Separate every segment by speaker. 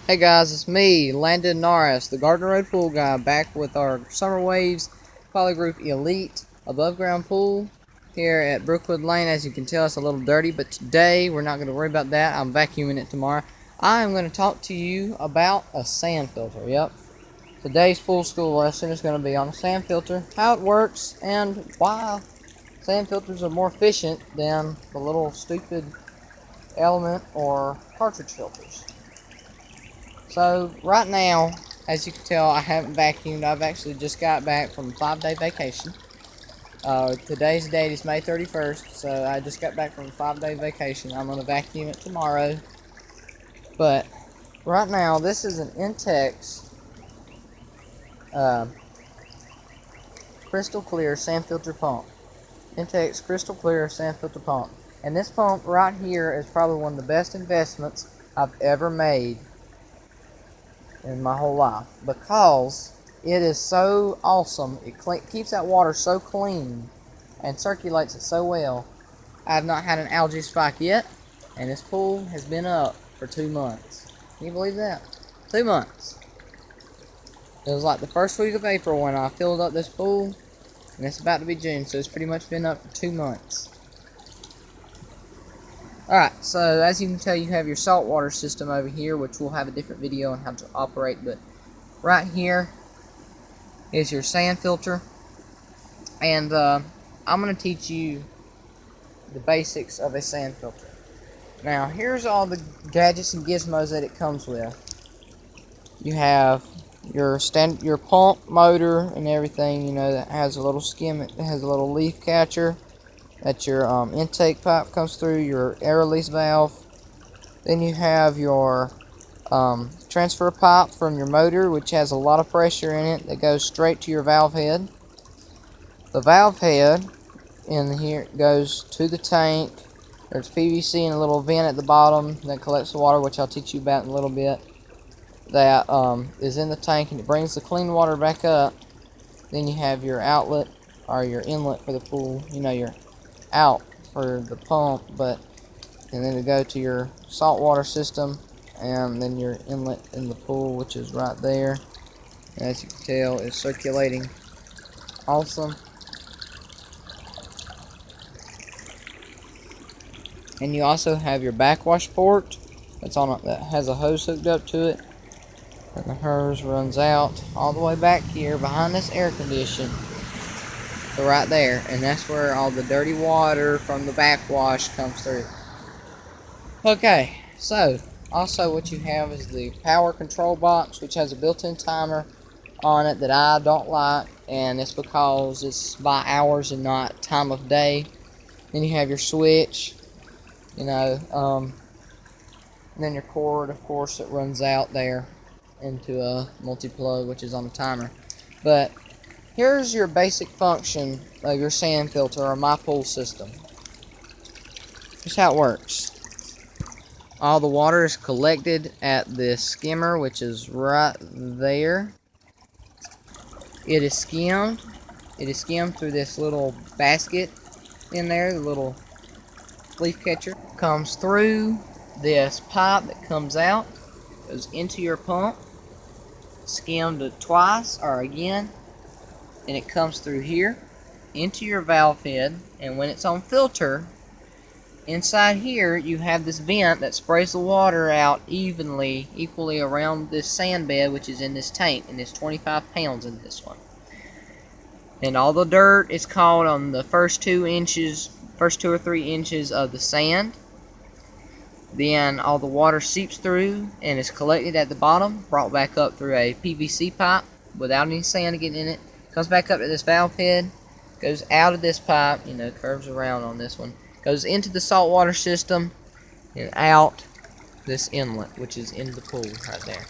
Speaker 1: Hey guys, it's me, Landon Norris, the Gardner Road Pool Guy, back with our Summer Waves Poly Group Elite above ground pool here at Brookwood Lane. As you can tell, it's a little dirty, but today we're not going to worry about that. I'm vacuuming it tomorrow. I am going to talk to you about a sand filter. Yep. Today's pool school lesson is going to be on a sand filter, how it works, and why sand filters are more efficient than the little stupid element or cartridge filters. So right now, as you can tell, I haven't vacuumed. I've actually just got back from a 5-day vacation. Today's date is May 31st, so I just got back from a 5-day vacation. I'm going to vacuum it tomorrow. But right now, this is an intex crystal clear sand filter pump. Intex crystal clear sand filter pump. And this pump right here is probably one of the best investments I've ever made in my whole life, because it is so awesome. It keeps that water so clean and circulates it so well. I have not had an algae spike yet, and this pool has been up for 2 months. Can you believe that? 2 months. It was like the first week of April when I filled up this pool, and it's about to be June, so it's pretty much been up for 2 months. Alright, so as you can tell, you have your saltwater system over here, which we'll have a different video on how to operate, but right here is your sand filter, and I'm going to teach you the basics of a sand filter. Now, here's all the gadgets and gizmos that it comes with. You have your pump motor and everything, you know, that has a little skim, it has a little leaf catcher that your intake pipe comes through, your air release valve. Then you have your transfer pipe from your motor, which has a lot of pressure in it that goes straight to your valve head. The valve head in here goes to the tank. There's PVC and a little vent at the bottom that collects the water, which I'll teach you about in a little bit. That is in the tank, and it brings the clean water back up. Then you have your outlet, or your inlet for the pool, you know, your out for the pump, and then to go to your saltwater system, and then your inlet in the pool, which is right there. And as you can tell, it's circulating awesome. And you also have your backwash port that has a hose hooked up to it, and the hose runs out all the way back here behind this air condition. So right there, and that's where all the dirty water from the backwash comes through. Okay, so also what you have is the power control box, which has a built-in timer on it that I don't like, and it's because it's by hours and not time of day. Then you have your switch, you know, and then your cord, of course, that runs out there into a multi-plug, which is on the timer. But here's your basic function of your sand filter, or my pool system. Here's how it works. All the water is collected at this skimmer, which is right there. It is skimmed. It is skimmed through this little basket in there, the little leaf catcher. Comes through this pipe that comes out, goes into your pump, skimmed twice or again, and it comes through here into your valve head. And when it's on filter, inside here you have this vent that sprays the water out equally around this sand bed, which is in this tank, and there's 25 pounds in this one. And all the dirt is caught on the first 2 or 3 inches of the sand. Then all the water seeps through and is collected at the bottom, brought back up through a PVC pipe without any sand getting in it. Comes back up to this valve head, goes out of this pipe, you know, curves around on this one, goes into the saltwater system, and out this inlet, which is in the pool right there.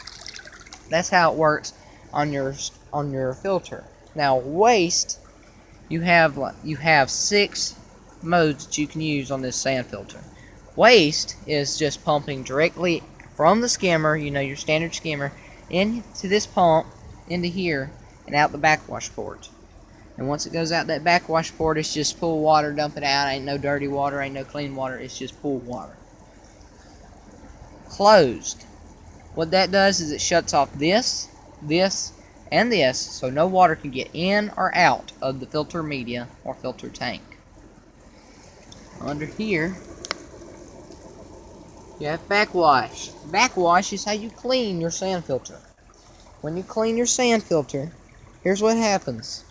Speaker 1: That's how it works on your filter. Now, waste, you have 6 modes that you can use on this sand filter. Waste is just pumping directly from the skimmer, you know, your standard skimmer, into this pump, into here, and out the backwash port. And once it goes out that backwash port, it's just pool water, dump it out. Ain't no dirty water, ain't no clean water, it's just pool water. Closed. What that does is it shuts off this, and this, so no water can get in or out of the filter media or filter tank. Under here, you have backwash. Backwash is how you clean your sand filter. When you clean your sand filter, here's what happens.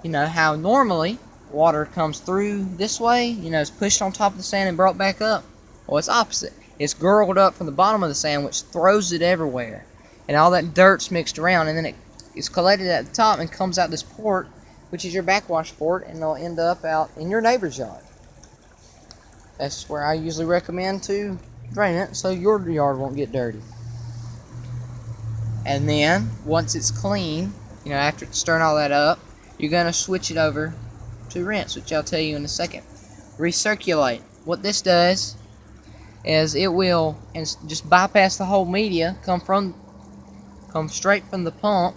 Speaker 1: You know how normally water comes through this way, it's pushed on top of the sand and brought back up? Well, it's opposite. It's gurgled up from the bottom of the sand, which throws it everywhere. And all that dirt's mixed around, and then it's collected at the top and comes out this port, which is your backwash port, and it'll end up out in your neighbor's yard. That's where I usually recommend to drain it, so your yard won't get dirty. And then, once it's clean, after stirring all that up, you're going to switch it over to rinse, which I'll tell you in a second. Recirculate. What this does is it will just bypass the whole media, come straight from the pump,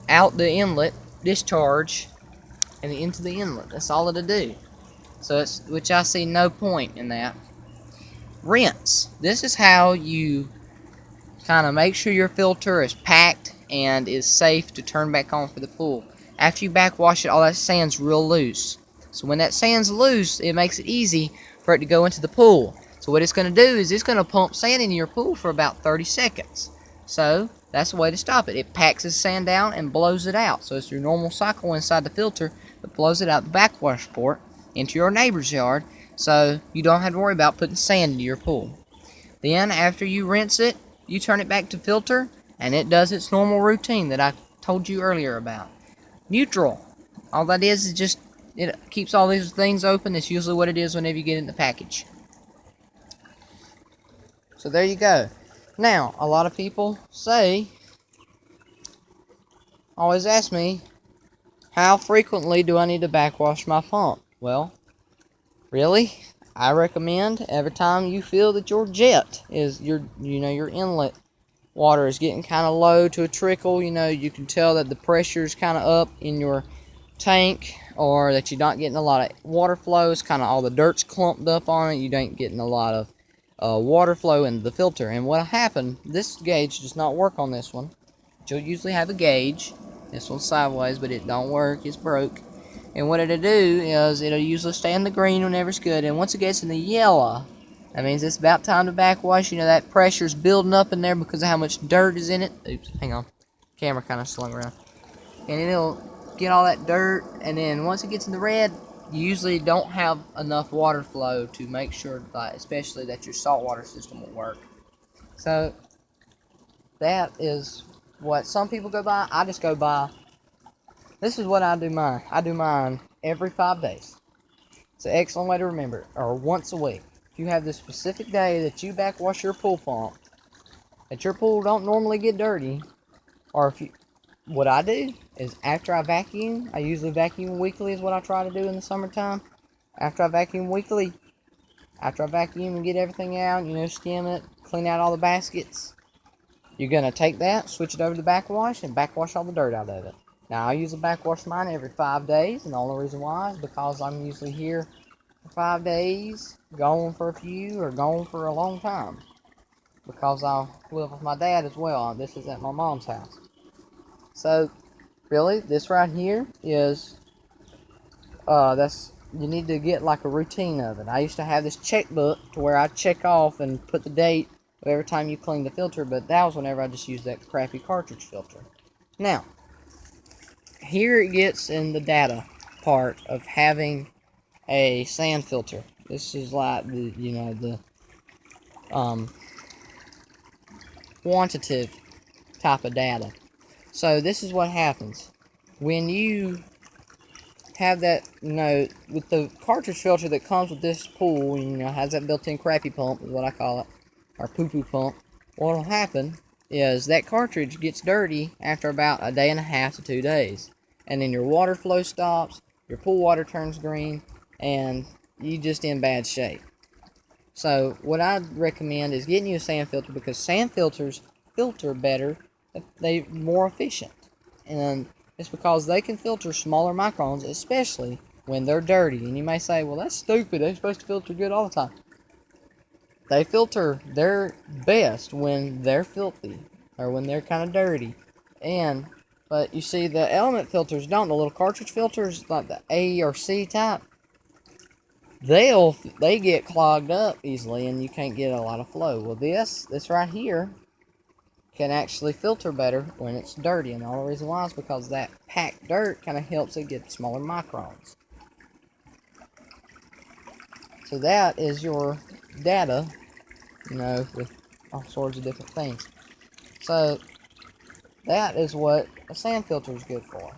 Speaker 1: out the inlet, discharge, and into the inlet. That's all it'll do. So which I see no point in that. Rinse. This is how you kind of make sure your filter is packed and is safe to turn back on for the pool. After you backwash it, all that sand's real loose. So when that sand's loose, it makes it easy for it to go into the pool. So what it's going to do is it's going to pump sand into your pool for about 30 seconds. So that's the way to stop it. It packs the sand down and blows it out. So it's your normal cycle inside the filter that blows it out the backwash port into your neighbor's yard, so you don't have to worry about putting sand into your pool. Then after you rinse it, you turn it back to filter, and it does its normal routine that I told you earlier about. Neutral. All that is just, it keeps all these things open. It's usually what it is whenever you get it in the package. So there you go. Now, a lot of people always ask me, how frequently do I need to backwash my pump? Well, really, I recommend every time you feel that your jet is your inlet water is getting kind of low to a trickle. You can tell that the pressure is kind of up in your tank, or that you're not getting a lot of water flow. It's kind of all the dirt's clumped up on it. You ain't getting a lot of water flow into the filter. And what happened, this gauge does not work on this one. You'll usually have a gauge. This one's sideways, but it don't work. It's broke. And what it'll do is it'll usually stay in the green whenever it's good. And once it gets in the yellow, that means it's about time to backwash. That pressure's building up in there because of how much dirt is in it. Oops, hang on. Camera kind of slung around. And it'll get all that dirt. And then once it gets in the red, you usually don't have enough water flow to make sure, especially that your saltwater system will work. So that is what some people go by. I just go by. This is what I do mine. I do mine every 5 days. It's an excellent way to remember it. Or once a week. If you have this specific day that you backwash your pool pump, that your pool don't normally get dirty, or what I do is after I vacuum, I usually vacuum weekly is what I try to do in the summertime. After I vacuum and get everything out, skim it, clean out all the baskets, you're going to take that, switch it over to backwash, and backwash all the dirt out of it. Now, I usually backwash mine every 5 days, and the only reason why is because I'm usually here for 5 days, gone for a few, or gone for a long time. Because I live with my dad as well. This is at my mom's house. So, really, this right here is, you need to get like a routine of it. I used to have this checkbook to where I check off and put the date of every time you clean the filter, but that was whenever I just used that crappy cartridge filter. Now, here it gets in the data part of having a sand filter. This is like the quantitative type of data. So this is what happens when you have that, with the cartridge filter that comes with this pool, has that built-in crappy pump is what I call it, or poo-poo pump. What'll happen is that cartridge gets dirty after about a day and a half to 2 days. And then your water flow stops, your pool water turns green, and you just in bad shape. So what I recommend is getting you a sand filter, because sand filters filter better, they're more efficient. And it's because they can filter smaller microns, especially when they're dirty. And you may say, well, that's stupid, they're supposed to filter good all the time. They filter their best when they're filthy or when they're kind of dirty. But you see, the element filters don't. The little cartridge filters, like the A or C type, they get clogged up easily, and you can't get a lot of flow. Well, this right here can actually filter better when it's dirty, and the only reason why is because that packed dirt kind of helps it get smaller microns. So that is your data, with all sorts of different things. So that is what a sand filter is good for.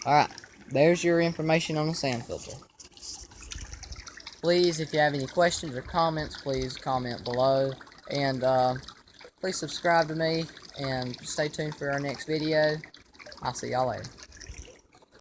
Speaker 1: Alright, there's your information on the sand filter. Please, if you have any questions or comments, please comment below. And please subscribe to me and stay tuned for our next video. I'll see y'all later.